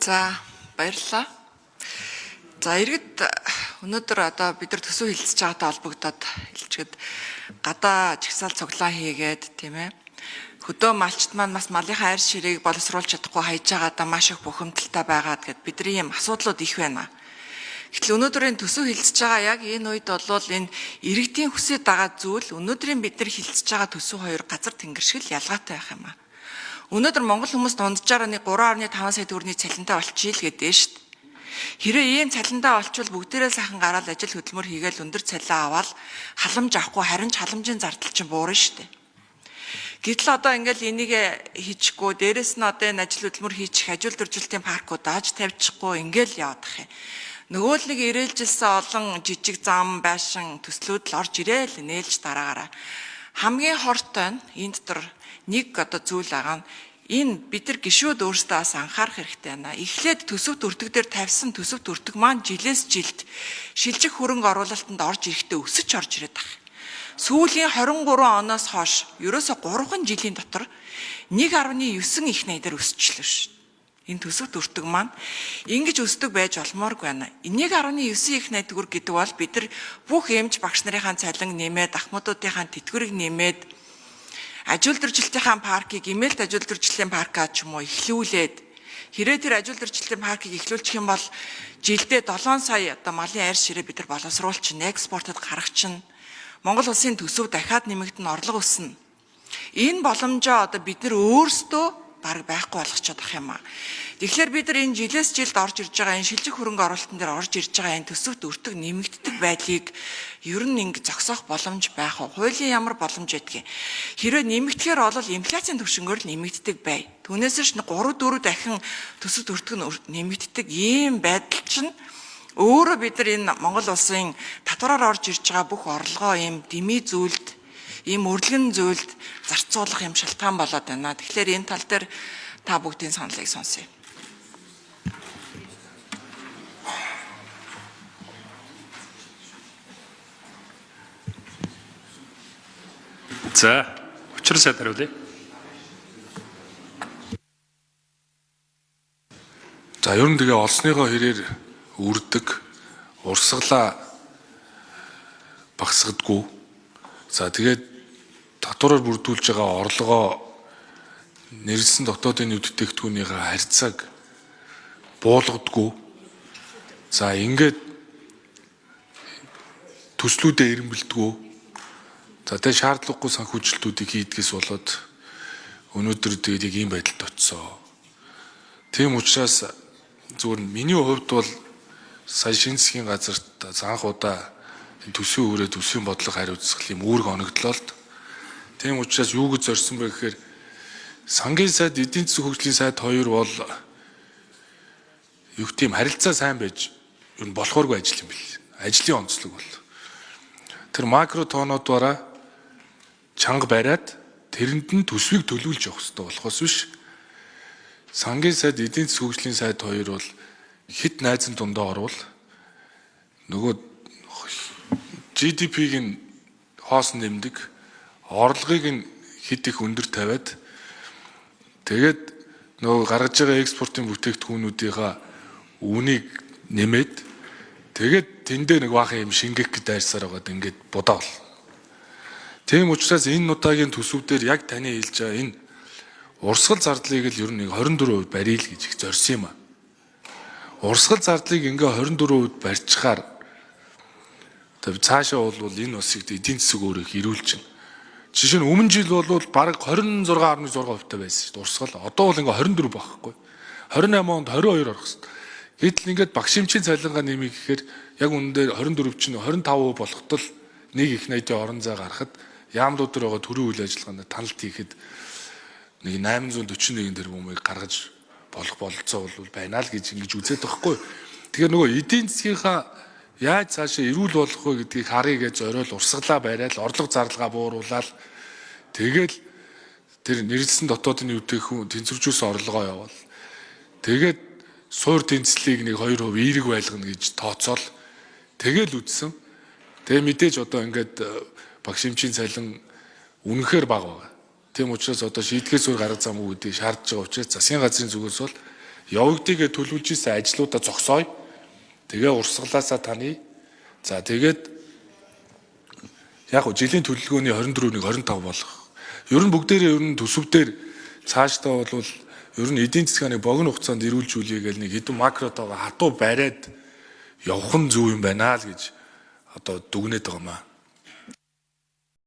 За баярлалаа. За иргэд өнөөдөр одоо бид нар төсөв хилцэж байгаатай холбогдоод хэлчихэд гадаа жигсаал цуглаан хийгээд тийм ээ. Хөдөө малчт маань бас малынхаа арьс ширийг боловсруулж чадахгүй хайж байгаадаа маш их бухимдалтай байгаад гэд бидний ийм асуудлууд их байна. Гэтэл өнөөдрийн төсөв хилцэж байгаа яг энэ үед болвол энэ иргэдийн хүсэж байгаа зүйл өнөөдрийн бид нар хилцэж байгаа төсөв хоёр газар тэнгэр шиг л ялгаатай байх юм аа. Өнөөдөр Монгол хүмүүс дунджаар 3.5 сая төгрөгийн цалинтай болчихъя л гэдэг шүү дээ. Хэрвээ ийм цалинтай болчвол бүгдээрээ сайхан гараад ажил хөдөлмөр хийгээл өндөр цалин аваад халамж авахгүй харин ч халамжийн зардал чинь буурна шүү дээ. Гэтэл одоо ингээл энийг хийчихгүй дээрэс нь одоо энэ ажил хөдөлмөр хийчих ажилт дөржилтийн паркууд ааж тавьчихгүй ингээл яваад ах юм. Нөгөө л нэг ирээлжилсэн олон жижиг зам байшин төслүүд л орж ирээл нээлж дараагаараа хамгийн хортой нь энд дотор нэг одоо зүйл байгаа нь энэ бид нар гишүүд өөрсдөө бас анхаарах хэрэгтэй байна. Эхлээд төсөв төртөг дээр тавьсан төсөв төртөг маань жилээс жилд шилжих хөрөнгө оруулалтанд орж ирэхдээ өсөж орж ирээд байна. Сүүлийн 23 оноос хойш ерөөсө 3 жилийн дотор 1.9 их найдаар өсчихлөө шүү. Энэ төсөв төртөг маань ингэж өсдөг байж олмооргүй байна. 1.9 их найд төгрөг гэдэг бол бид нар бүх эмч багш нарын цалин нэмээд ахмадуудынхаа тэтгэврийг нэмээд ажил дөржилтийн паркийг эмээлт ажил дөржилтийн паркаа ч юм уу эхлүүлээд хэрэг тэр ажил дөржилтийн паркийг эхлүүлчих юм бол жилдээ 7 сая одоо малын арьс ширээ бид нар боловсруулчин экспортод гаргачин Монгол улсын төсөв дахиад нэмэгдэн орлого өснө. Энэ боломжоо одоо бид нар өөрсдөө бараг байхгүй болгочиход ах юм аа. Тэгэхээр бид нар энэ жилээс жилд орж ирж байгаа энэ шилжих хөрөнгө оруулалтын дээр орж ирж байгаа энэ төсөвт өртөг нэмэгддэг байдлыг ер нь ингэ зогсоох боломж байх уу? Хуулийн ямар боломж байдгийг. Хэрвээ нэмэгдэхээр бол инфляцийн түвшингээр л нэмэгддэг бай. Түүнээс ч 3-4 дахин төсөвт өртөг нэмэгддэг ийм байдал чинь өөрөө бид нар энэ Монгол улсын татвараар орж ирж байгаа бүх орлогоо ийм дэмий зүйлд ийм өрлгөн зүйлд зарцуулах юм шалтгаан болоод байна. Тэгэхээр энэ тал дээр та бүгдийн саналыг сонсъё. За, учир сайд хариулъя. За, ер нь тэгээ олсныхоо хэрээр үрдэг, урсгалаа багсгадгүй. За, тэгээд татвараар бүрдүүлж байгаа орлогоо нэрлсэн дотоодын бүтээгдэхүүнийхээ харьцааг буулгадгүй. За, ингээд төслүүдэд эренбэлдэггүй. За, тэгээ шаардлагагүй санхүүжилтүүдийг хийдгээс болоод өнөөдөр тэгээд яг ийм байдалд очсон. Тийм учраас зүгээр миний хувьд бол сая шинэ засгийн газарт анх удаа төсвийн үрээ төсвийн бодлого хариуцлах юм үүрэг оногдлоо л. Тийм учраас юу гэж зорьсон бэ гэхээр сангийн сайд эдийн засгийн хөгжлийн сайд хоёр бол юу гэдэм харилцаа сайн байж ер нь болохооргүй ажил юм бэл. Ажлын онцлог бол. Тэр макро тоонуудаараа чанга бариад тэрэнд нь төсвийг төлөвлөж явах хэрэгтэй болохоос биш. Сангийн сайд эдийн засгийн хөгжлийн сайд хоёр бол хит найзан дундаа орвол нөгөө GDP-г нь хоос нэмдэг, орлогыг нь хит их өндөр тавиад тэгээд нөгөө гаргаж байгаа экспортын бүтээгдэхүүнүүдийнхаа үнийг нэмээд тэгээд тэндээ нэг баахан юм шингэх гэж дайрсаар байгаад ингээд будаа бол. Тийм учраас энэ удаагийн төсөв дээр яг таны хэлж байгаа энэ урсгал зардлыг л ер нь 24% барья л гэж их зорьсон юм аа. Урсгал зардлыг ингээ 24% барьчихаар цаашаа бол энэ усыг эдийн засаг өөрөө ирүүлчихнэ. Жишээ нь өмнө жил бол бараг 26.6% байсан шүү дээ урсгал. Одоо бол ингээ 24 байхгүй. 28 онд 22 орох хэрэгтэй. Гэтэл ингээд багш эмчийн цалингаа нэмэх гэхээр яг үнэндээ 24 чинь 25% болоход л нэг их найдын орон зай гарахад яамлууд дээр байгаа төрийн үйл ажиллагаанд таналт хийхэд нэг 841 тэрбумыг гаргаж болох бололцоо бол байна л гэж ингэж үзээд байхгүй. Тэгэхээр нөгөө эдийн засгийнхаа яаж цаашаа эрүүл болох вэ гэдгийг харъя гэж зориул урсгалаа бариад орлого зарлагаа бууруулаад тэгэл тэр нэрлсэн дотоодын бүтээгдэхүүн тэнцвэржүүлсэн орлогоо явуул. Тэгээд суур тэнцлийг нэг 2% эерэг байлгана гэж тооцоол тэгэл үдсэн. Тэгээ мэдээж одоо ингээд багш эмчийн цалин үнэхээр бага байна. Тийм учраас одоо шийдгээс өөр гарга зам үүдийг шаардж байгаа учраас засгийн газрын зүгээс бол явагдгийг төлөвлөж исэн ажлуудаа зогсооё. Тэгээ урсгалаасаа таны. За тэгээд яг гоо жилийн төлөвлөгөөний 24-ийг 25 болгох. Ер нь бүгдээрээ ер нь төсөвдөр цаашдаа бол ер нь эдийн засгааны богино хугацаанд эрүүлжүүлэе гэл нэг хэдэн макротойгоо хатуу бариад явах нь зөв юм байна л гэж одоо дүгнээд байгаа маа.